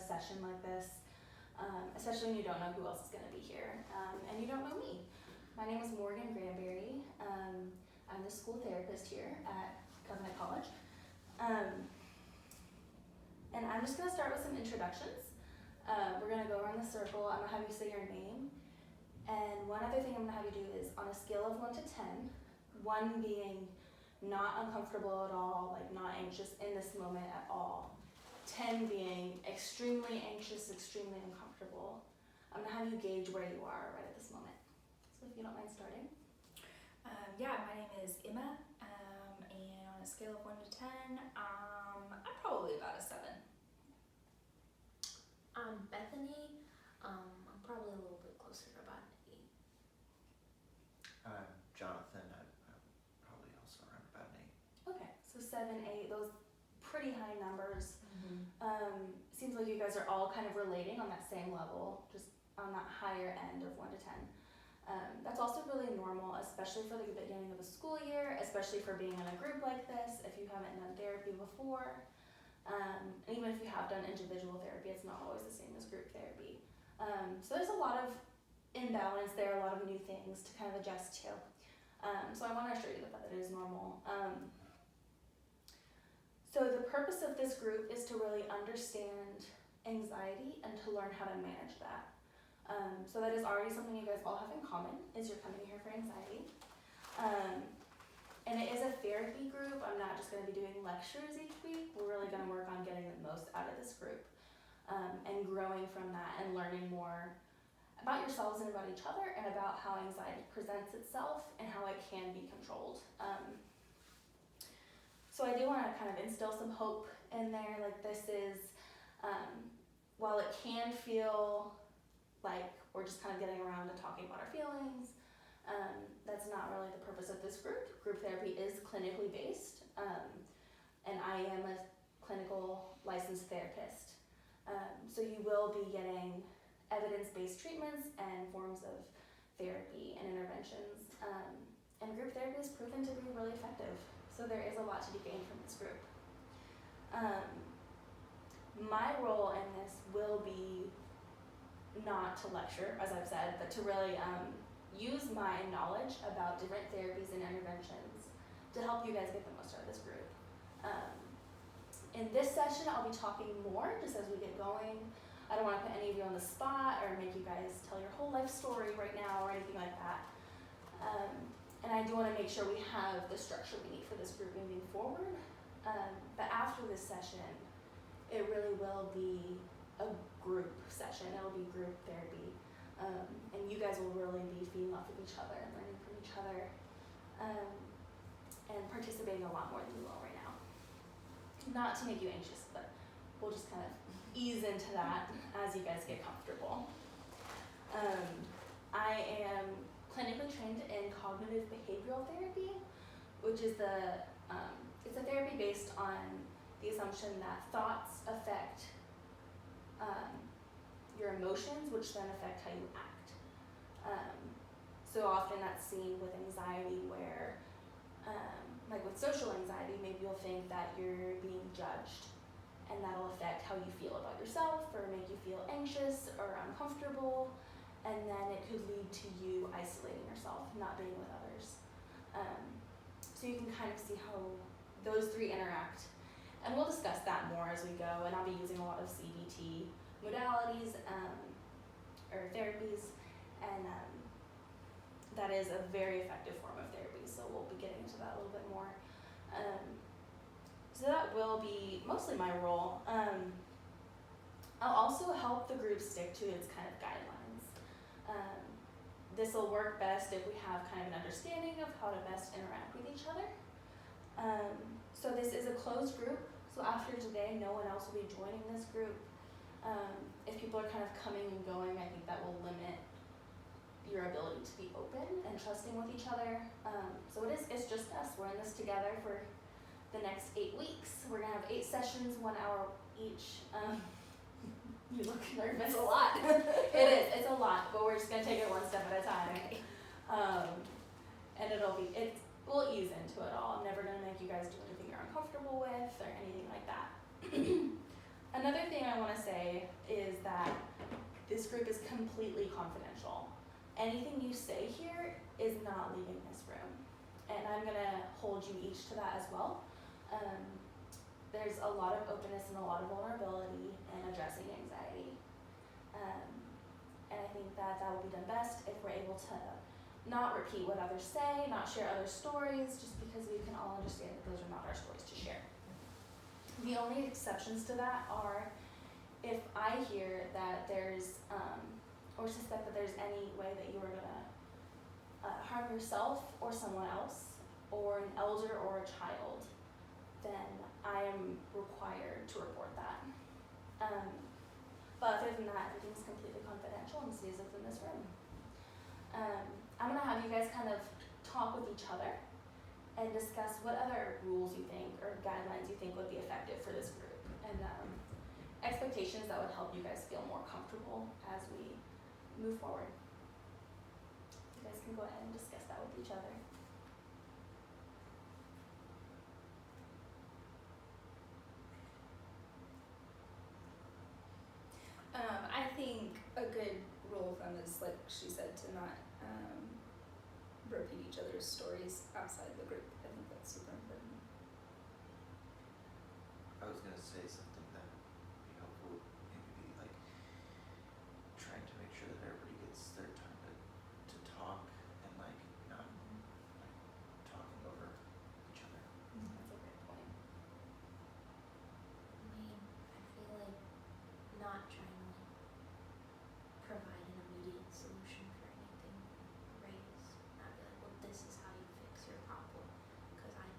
session like this, especially when you don't know who else is going to be here, and you don't know me. My name is Morgan Granberry. I'm the school therapist here at Covenant College. And I'm just going to start with some introductions. We're going to go around the circle. I'm going to have you say your name. And one other thing I'm going to have you do is on a scale of 1 to 10, 1 being not uncomfortable at all, like not anxious in this moment at all, 10 being extremely anxious, extremely uncomfortable. I'm going to have you gauge where you are right at this moment. So if you don't mind starting. My name is Emma, and on a scale of 1 to 10, I'm probably about a 7. I'm Bethany. I'm probably a little bit closer to about an 8. I'm Jonathan. I'm probably also around about an 8. Okay, so 7, 8, those pretty high numbers. Seems like you guys are all kind of relating on that same level, just on that higher end of 1 to 10. That's also really normal, especially for the beginning of a school year, especially for being in a group like this, if you haven't done therapy before. And even if you have done individual therapy, it's not always the same as group therapy. So there's a lot of imbalance there, a lot of new things to kind of adjust to. So I want to assure you that it is normal. So the purpose of this group is to really understand anxiety and to learn how to manage that. So that is already something you guys all have in common, is you're coming here for anxiety. And it is a therapy group. I'm not just going to be doing lectures each week. We're really going to work on getting the most out of this group and growing from that and learning more about yourselves and about each other and about how anxiety presents itself and how it can be controlled. So I do want to kind of instill some hope in there. Like this is, while it can feel like we're just kind of getting around and talking about our feelings, that's not really the purpose of this group. Group therapy is clinically based, and I am a clinical licensed therapist. So you will be getting evidence-based treatments and forms of therapy and interventions. And group therapy is proven to be really effective. So there is a lot to be gained from this group. My role in this will be not to lecture, as I've said, but to really use my knowledge about different therapies and interventions to help you guys get the most out of this group. In this session, I'll be talking more just as we get going. I don't want to put any of you on the spot or make you guys tell your whole life story right now or anything like that. And I do want to make sure we have the structure we need for this group moving forward. But after this session, it really will be a group session. It'll be group therapy. And you guys will really be feeding off of each other and learning from each other and participating a lot more than you will right now. Not to make you anxious, but we'll just kind of ease into that as you guys get comfortable. I am clinically trained in cognitive behavioral therapy, which is it's a therapy based on the assumption that thoughts affect your emotions, which then affect how you act. So often that's seen with anxiety where, like with social anxiety, maybe you'll think that you're being judged and that'll affect how you feel about yourself or make you feel anxious or uncomfortable, and then it could lead to you isolating yourself, not being with others. So you can kind of see how those three interact. And we'll discuss that more as we go, and I'll be using a lot of CBT modalities or therapies, and that is a very effective form of therapy, so we'll be getting into that a little bit more. So that will be mostly my role. I'll also help the group stick to its kind of guidelines. This will work best if we have kind of an understanding of how to best interact with each other. So this is a closed group, so after today, no one else will be joining this group. If people are kind of coming and going, I think that will limit your ability to be open and trusting with each other. So it's just us. We're in this together for the next 8 weeks. We're gonna have 8 sessions, 1 hour each. You look nervous. It's a lot. It is, it's a lot, but we're just gonna take it one step at a time. Okay. And we'll ease into it all. I'm never gonna make you guys do anything you're uncomfortable with or anything like that. Another thing I wanna say is that this group is completely confidential. Anything you say here is not leaving this room. And I'm gonna hold you each to that as well. There's a lot of openness and a lot of vulnerability in addressing anxiety. And I think that will be done best if we're able to not repeat what others say, not share other stories, just because we can all understand that those are not our stories to share. The only exceptions to that are if I hear that there's, or suspect that there's any way that you are gonna harm yourself or someone else, or an elder or a child, then I am required to report that. But other than that, everything's completely confidential and stays within this room. I'm gonna have you guys kind of talk with each other and discuss what other rules you think or guidelines you think would be effective for this group, and expectations that would help you guys feel more comfortable as we move forward. You guys can go ahead and discuss that with each other. I think a good rule of thumb is, like she said, to not repeat each other's stories outside the group. I think that's super important. I was gonna say something that would be helpful, maybe be like trying to make sure that everybody gets their time to talk and like not like talking over each other. That's a great point. I mean, I feel like not trying to like provide an immediate solution for anything raised. Not be like, well, this is how you fix your problem, because I've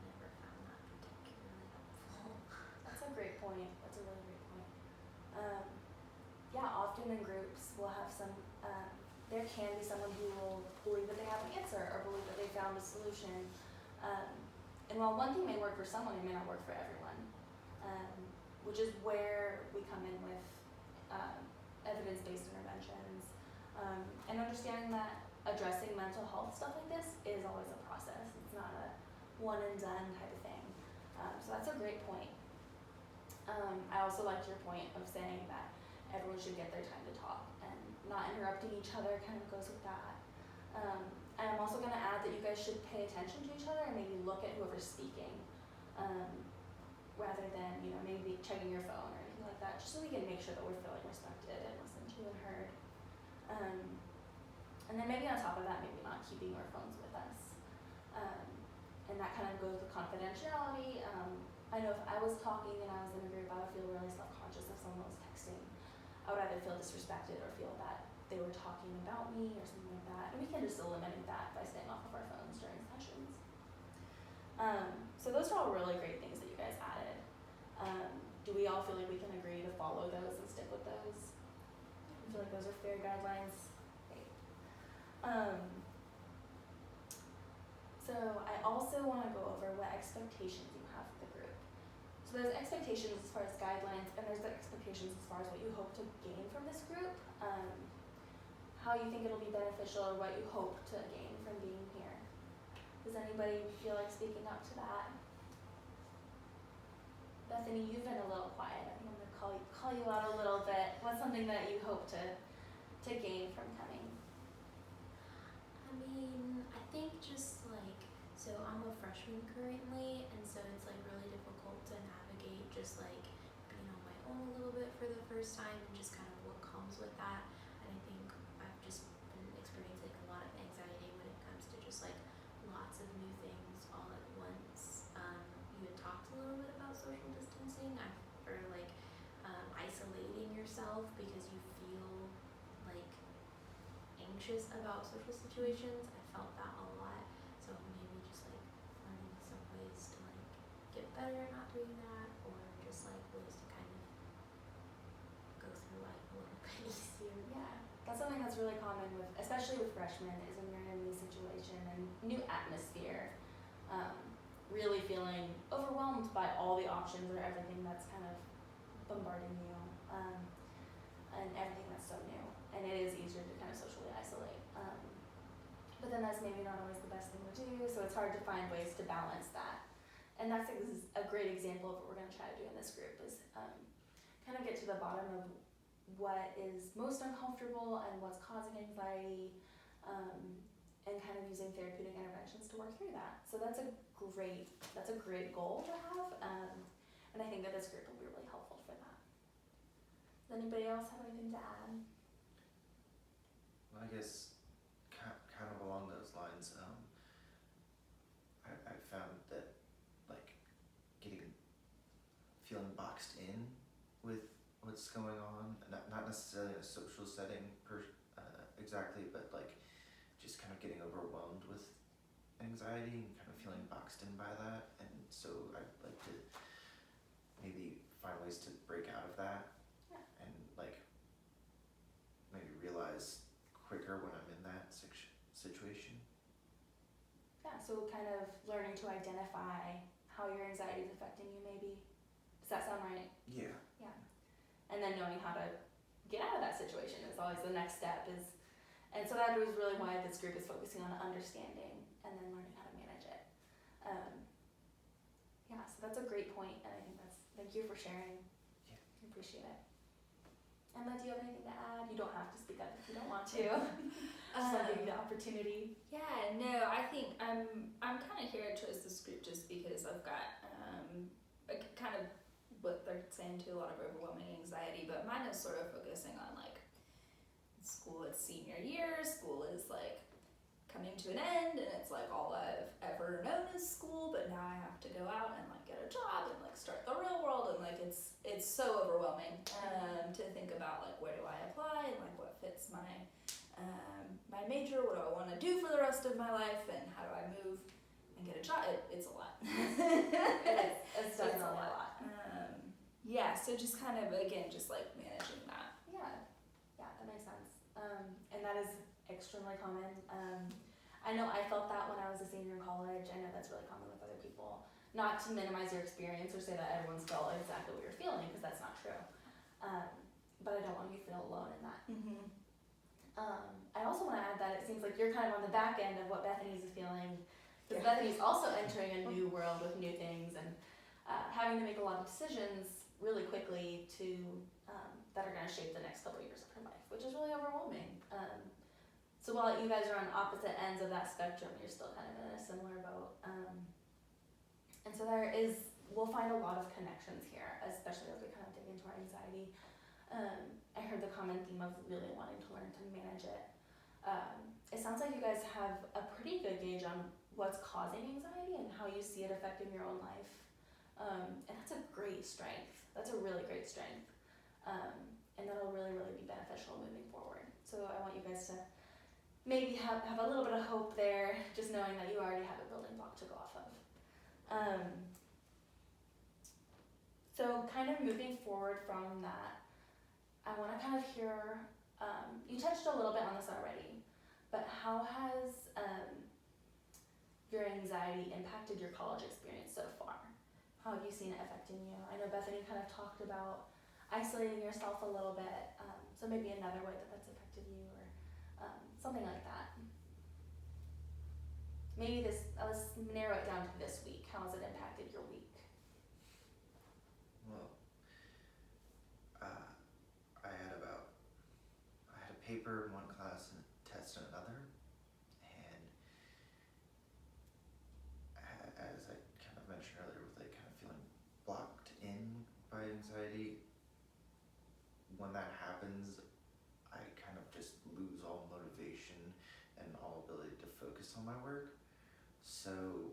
never found that particularly helpful. That's a great point. That's a really great point. Yeah, often in groups we'll have some, there can be someone who will believe that they have an answer or believe that they found a solution. And while one thing may work for someone, it may not work for everyone. Which is where we come in with evidence-based interventions. And understanding that addressing mental health stuff like this is always a process. It's not a one and done type of thing. So that's a great point. I also liked your point of saying that everyone should get their time to talk, and not interrupting each other kind of goes with that. And I'm also going to add that you guys should pay attention to each other and maybe look at whoever's speaking, rather than, you know, maybe checking your phone or anything like that, just so we can make sure that we're feeling respected and listened to and heard. And then maybe on top of that, maybe not keeping our phones with us. And that kind of goes with confidentiality. I know if I was talking and I was in a group, I would feel really self-conscious if someone was texting. I would either feel disrespected or feel that they were talking about me or something like that. And we can just eliminate that by staying off of our phones during sessions. So those are all really great things that you guys added. Do we all feel like we can agree to follow those and stick with those? I feel like those are fair guidelines. Great. So I also want to go over what expectations you have for the group. So there's expectations as far as guidelines, and there's the expectations as far as what you hope to gain from this group, how you think it'll be beneficial, or what you hope to gain from being here. Does anybody feel like speaking up to that? Bethany, you've been a little quiet. I'm going to call you out a little bit. What's something that you hope to gain from coming? I mean, I think just like, so I'm a freshman currently, and so it's like really difficult to navigate just like being on my own a little bit for the first time and just kind of what comes with that. And I think I've just been experiencing a lot of anxiety when it comes to just like lots of new things all at once. You had talked a little bit about social distancing, or like isolating yourself because you feel like anxious about social situations. I felt that a lot, so maybe just like learning some ways to like get better at not doing that, or just like ways to kind of go through life a little bit easier. Yeah, that's something that's really common with, especially with freshmen, is when you're in a new situation and new atmosphere, really feeling overwhelmed by all the options or everything that's kind of bombarding you, and everything that's so new. And it is easier to kind of socially isolate. But then that's maybe not always the best thing to do, so it's hard to find ways to balance that. And that's a great example of what we're going to try to do in this group, is kind of get to the bottom of what is most uncomfortable and what's causing anxiety, and kind of using therapeutic interventions to work through that. So that's a great goal to have, and I think that this group will be really helpful for that. Does anybody else have anything to add? Well, I guess kind of along those lines, I found that like feeling boxed in with what's going on, not necessarily in a social setting exactly, but like just kind of getting overwhelmed with anxiety and kind of feeling boxed in by that. And so I'd like to maybe find ways to break out of that. Yeah. And like maybe realize quicker when I'm in that situation. Yeah, so kind of learning to identify how your anxiety is affecting you maybe. Does that sound right? Yeah. Yeah. And then knowing how to get out of that situation is always the next step and so that was really why this group is focusing on understanding and then learning how to manage it. Yeah, so that's a great point, and I think thank you for sharing. Yeah. I appreciate it. Emma, do you have anything to add? You don't have to speak up if you don't want to. Just want to give you the opportunity. Yeah, no, I think I'm kind of here to choose this group just because I've got kind of what they're saying to a lot of overwhelming anxiety, but mine is sort of focusing on like school is senior year, school is like coming to an end, and it's like all I've ever known is school, but now I have to go out and like get a job and like start the real world, and like it's so overwhelming to think about like where do I apply and like what fits my major, what do I want to do for the rest of my life, and how do I move and get a job. It's a lot. It's definitely a lot. Yeah, so just kind of again just like managing that. Yeah, that makes sense. And that is extremely common. I know I felt that when I was a senior in college. I know that's really common with other people. Not to minimize your experience or say that everyone's felt exactly what you're feeling, because that's not true. But I don't want you to feel alone in that. Mm-hmm. I also want to add that it seems like you're kind of on the back end of what Bethany's feeling, because Yeah. Bethany's also entering a new world with new things and having to make a lot of decisions really quickly that are going to shape the next couple of years of her life, which is really overwhelming. So while you guys are on opposite ends of that spectrum, you're still kind of in a similar boat. And so we'll find a lot of connections here, especially as we kind of dig into our anxiety. I heard the common theme of really wanting to learn to manage it. It sounds like you guys have a pretty good gauge on what's causing anxiety and how you see it affecting your own life. And that's a great strength. That's a really great strength. And that'll really, really be beneficial moving forward. So I want you guys to maybe have a little bit of hope there, just knowing that you already have a building block to go off of. So kind of moving forward from that, I want to kind of hear, you touched a little bit on this already, but how has your anxiety impacted your college experience so far? How have you seen it affecting you? I know Bethany kind of talked about isolating yourself a little bit, so maybe another way that's affected you, or something like that. Maybe let's narrow it down to this week. How has it impacted your week? Well, I had a paper in one class and a test in another, and as I kind of mentioned earlier, with like kind of feeling blocked in by anxiety, when that happens, I kind of just lose all motivation and all ability to focus on my work. So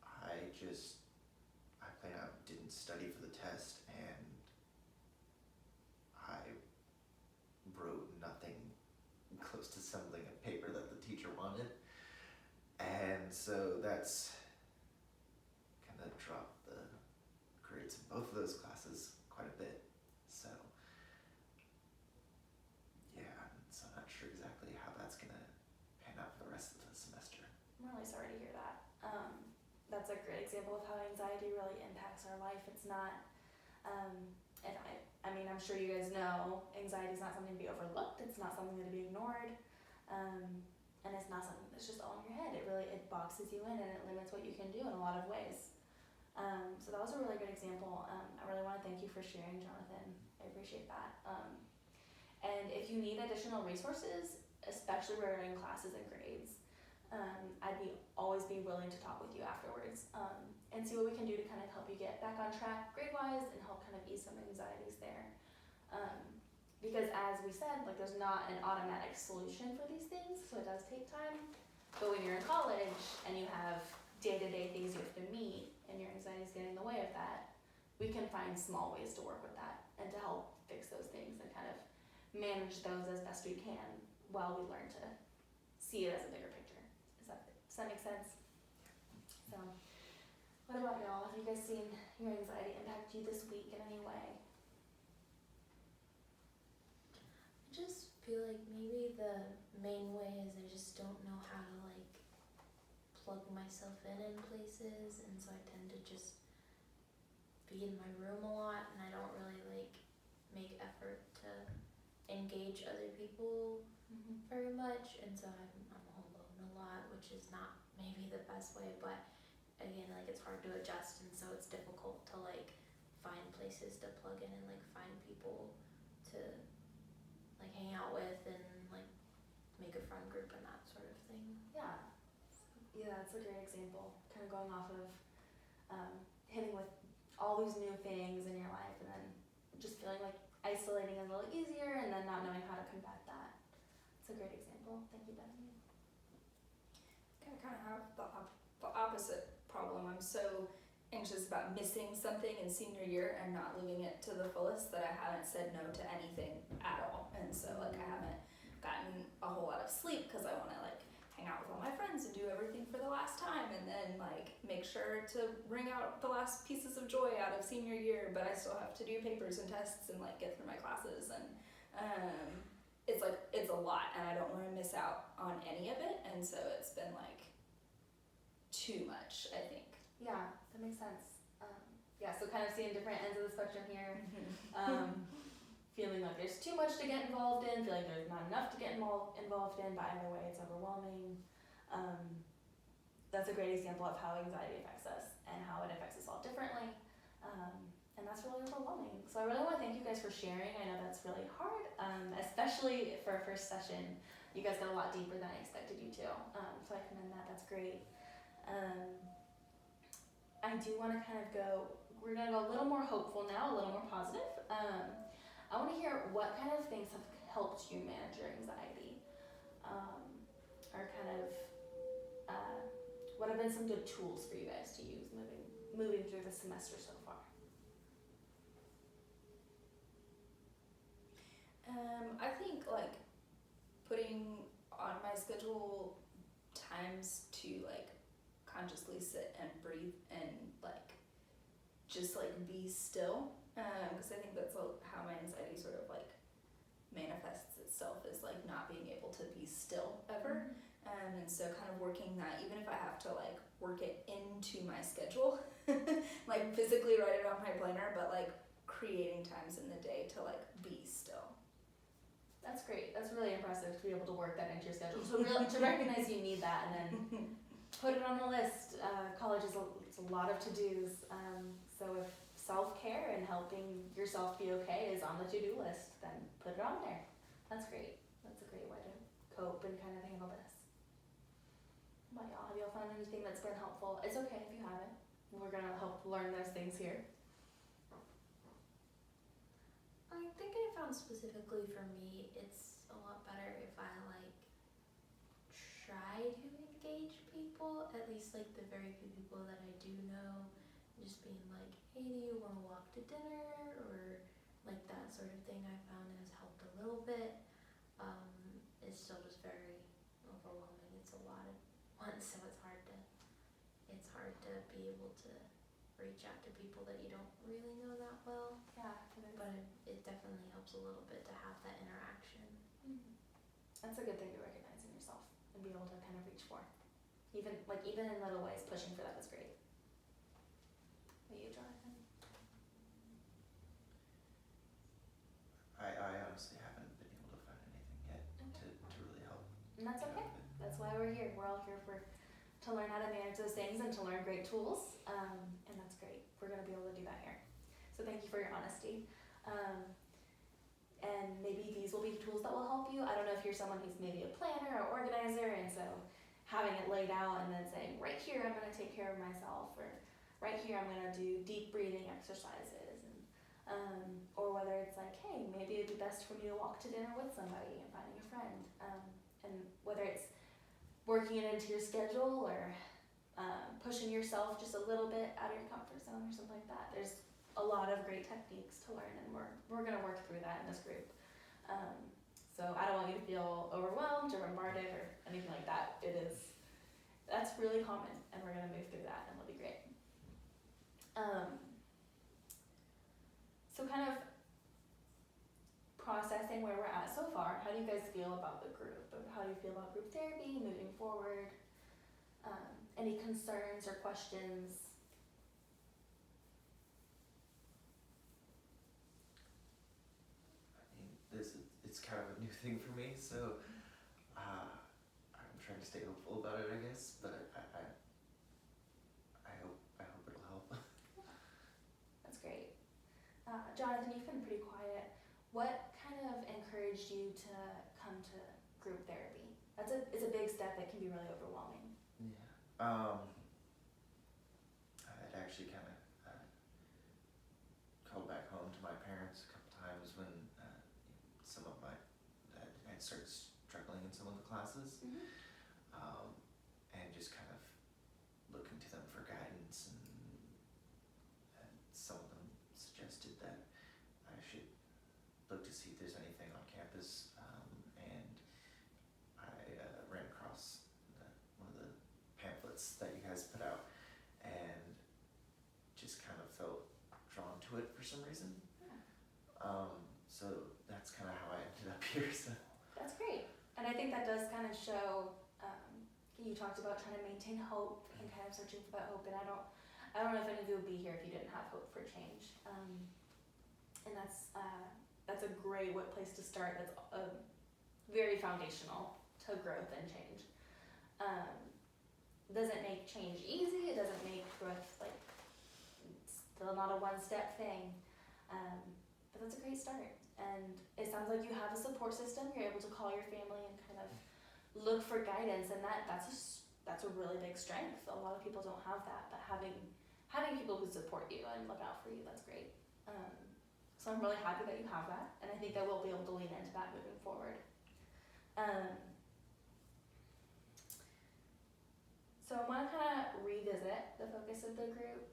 I plain out didn't study for the test, and I wrote nothing close to something a paper that the teacher wanted. And so that's kind of dropped the grades in both of those classes quite a bit. So yeah, so I'm not sure exactly how that's gonna pan out for the rest of the semester. I'm really sorry to hear that. That's a great example of how anxiety really impacts our life. It's not, and I mean, I'm sure you guys know, anxiety is not something to be overlooked. It's not something to be ignored. And it's not something that's just all in your head. It boxes you in, and it limits what you can do in a lot of ways. So that was a really good example. I really want to thank you for sharing, Jonathan. I appreciate that. And if you need additional resources, especially regarding classes and grades, I'd always be willing to talk with you afterwards and see what we can do to kind of help you get back on track grade-wise and help kind of ease some anxieties there. Because as we said, like there's not an automatic solution for these things, so it does take time. But when you're in college and you have day-to-day things you have to meet and your anxiety's getting in the way of that, we can find small ways to work with that and to help fix those things and kind of manage those as best we can while we learn to see it as a bigger picture. Does that make sense? So, what about y'all? Have you guys seen your anxiety impact you this week in any way? I just feel like maybe the main way is I just don't know how to like plug myself in places, and so I tend to just be in my room a lot, and I don't really like make effort to engage other people very much, and so I'm alone a lot, which is not maybe the best way, but again, like it's hard to adjust, and so it's difficult to like find places to plug in and like find people to like hang out with and like make a friend group and that sort of thing. Yeah, that's a great example. Kind of going off of hitting with all these new things in your life and then just feeling like isolating is a little easier and then not knowing how to combat that. It's a great example. Thank you, Bethany. I kind of have the opposite problem. I'm so anxious about missing something in senior year and not living it to the fullest that I haven't said no to anything at all. And so like I haven't gotten a whole lot of sleep because I want to like hang out with all my friends and do everything for the last time and then like make sure to wring out the last pieces of joy out of senior year, but I still have to do papers and tests and like get through my classes, and it's like it's a lot and I don't want to miss out on any of it, and so it's been like too much, I think. Yeah, that makes sense. So kind of seeing different ends of the spectrum here. Feeling like there's too much to get involved in, feeling there's not enough to get involved in, but either way it's overwhelming. That's a great example of how anxiety affects us and how it affects us all differently. And that's really overwhelming. So I really want to thank you guys for sharing. I know that's really hard, especially for a first session. You guys got a lot deeper than I expected you to. So I commend that. That's great. I do want to we're going to go a little more hopeful now, a little more positive. I want to hear what kind of things have helped you manage your anxiety, or kind of what have been some good tools for you guys to use moving through the semester so far. I think like putting on my schedule times to like consciously sit and breathe and like just like be still, because I think that's how my anxiety sort of like manifests itself, is like not being able to be still ever. And so kind of working that, even if I have to like work it into my schedule, like physically write it on my planner, but like creating times in the day to like be still. That's great. That's really impressive to be able to work that into your schedule. So really to recognize you need that and then put it on the list. College is it's a lot of to-dos. So if self-care and helping yourself be okay is on the to-do list, then put it on there. That's great. That's a great way to cope and kind of handle this. How about y'all? Have y'all found anything that's been helpful? It's okay if you haven't. We're going to help learn those things here. I think I found specifically for me, it's a lot better if I like try to engage people, at least like the very few people that I do know, just being like, hey, do you want to walk to dinner, or like that sort of thing. I found has helped a little bit. It's still just very overwhelming. It's a lot at once, so it's hard to be able to reach out to people that you don't really know that well. Yeah, But it definitely helps a little bit to have that interaction. That's a good thing to recognize in yourself and be able to kind of reach for. Even in little ways, pushing for that is great. What you, Jonathan? I honestly haven't been able to find anything yet to really help. And that's okay. That's why we're here. We're all here to to learn how to manage those things and to learn great tools, and that's great. We're gonna be able to do that here. So thank you for your honesty. And maybe these will be tools that will help you. I don't know if you're someone who's maybe a planner or organizer, and so having it laid out and then saying, right here I'm gonna take care of myself, or right here I'm gonna do deep breathing exercises, and or whether it's like, hey, maybe it'd be best for me to walk to dinner with somebody and finding a friend, and whether it's working it into your schedule or pushing yourself just a little bit out of your comfort zone or something like that. There's a lot of great techniques to learn, and we're gonna work through that in this group. So I don't want you to feel overwhelmed or bombarded or anything like that. That's really common, and we're gonna move through that, and it'll be great. So kind of processing where we're at so far, how do you guys feel about the group? How do you feel about group therapy moving forward? Any concerns or questions? I mean, it's kind of a new thing for me, so I'm trying to stay hopeful about it, I guess. But I hope it'll help. That's great. Jonathan, you've been pretty quiet. What kind of encouraged you to come to group therapy? It's a big step that can be really overwhelming. Yeah. I'd actually kind of called back home to my parents a couple times when I'd started struggling in some of the classes, Mm-hmm. and just kind of looking to them for guidance, and some of them suggested that I should look to see if there's anything on campus, and I ran across one of the pamphlets that you guys put out, and just kind of felt drawn to it for some reason. Yeah. So that's kind of how I ended up here. So. That's great. And I think that does kind of show, you talked about trying to maintain hope and kind of searching for that hope, and I don't know if any of you would be here if you didn't have hope for change. And that's a great place to start. That's very foundational to growth and change. Doesn't make change easy. It doesn't make growth still not a one-step thing. But that's a great start. And it sounds like you have a support system. You're able to call your family and kind of look for guidance, and that's a really big strength. A lot of people don't have that, but having people who support you and look out for you, that's great. So I'm really happy that you have that, and I think that we'll be able to lean into that moving forward. So I want to kind of revisit the focus of the group.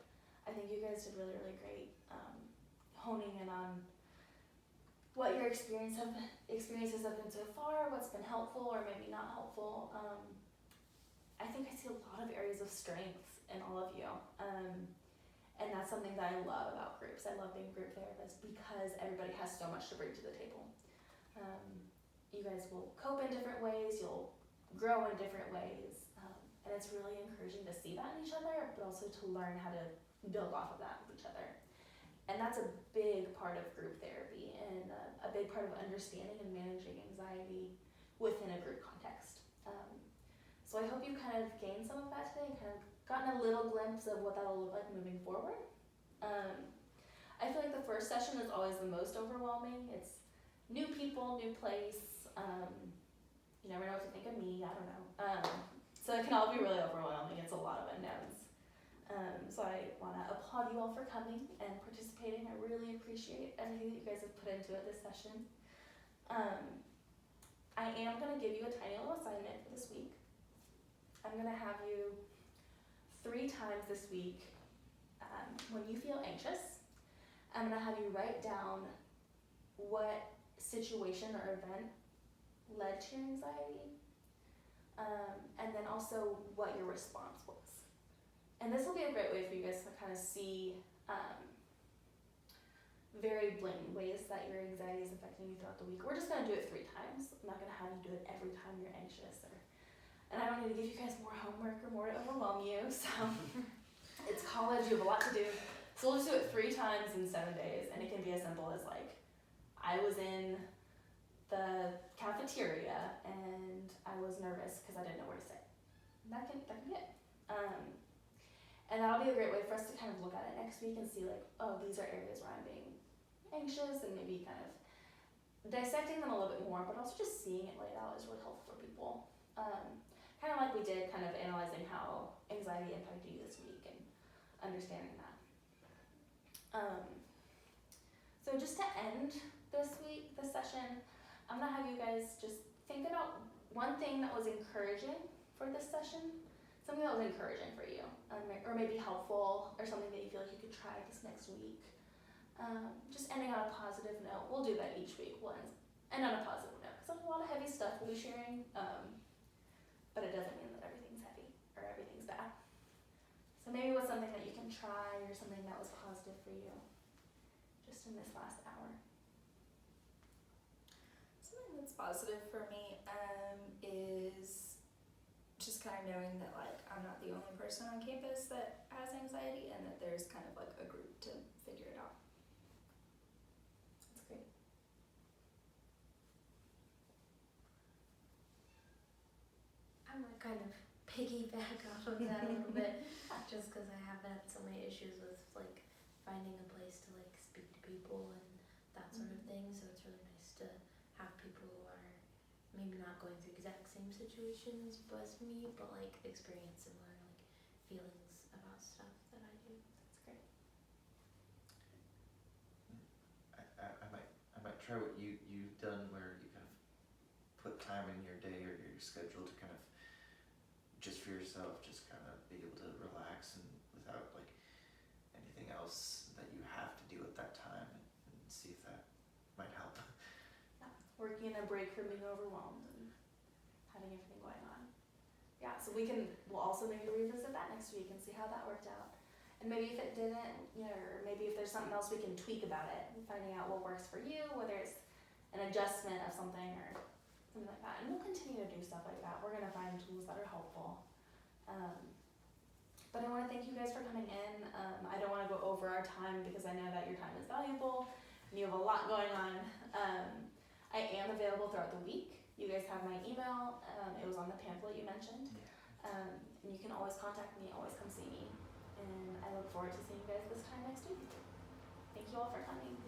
I think you guys did really, really great honing in on what your experiences have been so far, what's been helpful or maybe not helpful. I think I see a lot of areas of strength in all of you. And that's something that I love about groups. I love being group therapists because everybody has so much to bring to the table. You guys will cope in different ways, you'll grow in different ways, and it's really encouraging to see that in each other, but also to learn how to build off of that with each other. And that's a big part of group therapy, and a big part of understanding and managing anxiety within a group context. So I hope you kind of gained some of that today and kind of gotten a little glimpse of what that'll look like moving forward. I feel like the first session is always the most overwhelming. It's new people, new place. You never know what to think of me, I don't know. So it can all be really overwhelming. It's a lot of unknowns. So I want to applaud you all for coming and participating. I really appreciate everything that you guys have put into it this session. I am going to give you a tiny little assignment for this week. I'm going to have you 3 times this week, when you feel anxious, I'm going to have you write down what situation or event led to your anxiety, and then also what your response was. And this will be a great way for you guys to kind of see very blatant ways that your anxiety is affecting you throughout the week. We're just going to do it 3 times. I'm not going to have you do it every time you're anxious. And I don't need to give you guys more homework or more to overwhelm you. So it's college, you have a lot to do. So we'll just do it 3 times in 7 days. And it can be as simple as I was in the cafeteria and I was nervous because I didn't know where to sit. That can be it. And that'll be a great way for us to kind of look at it next week and see like, oh, these are areas where I'm being anxious, and maybe kind of dissecting them a little bit more, but also just seeing it laid out is really helpful for people. Kind of like we did, kind of analyzing how anxiety impacted you this week and understanding that. So just to end this session, I'm gonna have you guys just think about one thing that was encouraging for this session, something that was encouraging for you, or maybe helpful, or something that you feel like you could try this next week. Just ending on a positive note. We'll do that each week. We'll end on a positive note, because there's a lot of heavy stuff we'll be sharing, but it doesn't mean that everything's heavy or everything's bad. So maybe what's something that you can try, or something that was positive for you just in this last hour? Something that's positive for me is just kind of knowing that like I'm not the only person on campus that has anxiety, and that there's kind of like a group to figure it out. That's great. I'm gonna kind of piggyback off of that a little bit, just because I have had so many issues with like finding a place to like speak to people and that sort of thing. So it's really nice to have people who are maybe not going through exact same situations as me, but like experience similar like feelings about stuff that I do. That's great. I might try what you've done, where you kind of put time in your day or your schedule to kind of just for yourself, just kind of be able to relax and without like anything else that you have to do at that time, and see if that might help. Yeah, working a break from being overwhelmed and having everything going on. Yeah, so we'll also maybe revisit that next week and see how that worked out. And maybe if it didn't, or maybe if there's something else we can tweak about it, and finding out what works for you, whether it's an adjustment of something or something like that. And we'll continue to do stuff like that. We're gonna find tools that are helpful. But I wanna thank you guys for coming in. I don't wanna go over our time, because I know that your time is valuable and you have a lot going on. I am available throughout the week. You guys have my email. It was on the pamphlet you mentioned. And you can always contact me, always come see me. And I look forward to seeing you guys this time next week. Thank you all for coming.